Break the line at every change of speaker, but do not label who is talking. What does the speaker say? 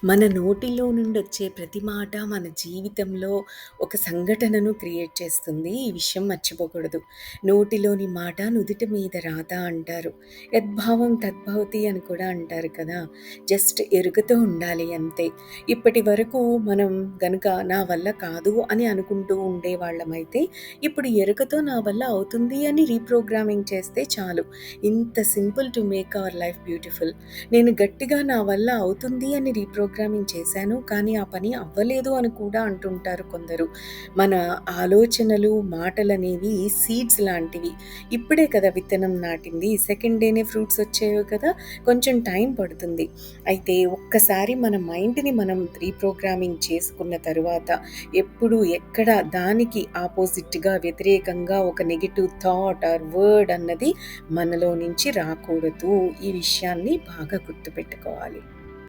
మన నోటిలో నుండొచ్చే ప్రతి మాట మన జీవితంలో ఒక సంఘటనను క్రియేట్ చేస్తుంది. ఈ విషయం మర్చిపోకూడదు. నోటిలోని మాట నుదిటి మీద రాత అంటారు. యద్భావం తద్భవతి అని కూడా అంటారు కదా! జస్ట్ ఎరుకతో ఉండాలి అంతే. ఇప్పటి వరకు మనం గనుక నా వల్ల కాదు అని అనుకుంటూ ఉండేవాళ్ళమైతే, ఇప్పుడు ఎరుకతో నా వల్ల అవుతుంది అని రీప్రోగ్రామింగ్ చేస్తే చాలు. ఇంత simple to make our life beautiful. నేను గట్టిగా నా వల్ల అవుతుంది అని రీప్రోగ్రామింగ్ చేశాను. కానీ ఆ పని అవ్వలేదు అని కూడా అంటుంటారు కొందరు. మన ఆలోచనలు, మాటలనేవి సీడ్స్ లాంటివి. ఇప్పుడే కదా విత్తనం నాటింది. సెకండ్ డేనే ఫ్రూట్స్ వచ్చేవి కదా! కొంచెం టైం పడుతుంది. అయితే ఒక్కసారి మన మైండ్‌ని మనం రీప్రోగ్రామింగ్ చేసుకున్న తరువాత ఎప్పుడు, ఎక్కడ దానికి ఆపోజిట్‌గా, వ్యతిరేకంగా ఒక నెగెటివ్ థాట్ ఆర్ వర్డ్ అన్నది మనలో నుంచి రాకూడదు. ఈ విషయాన్ని బాగా గుర్తుపెట్టుకోవాలి.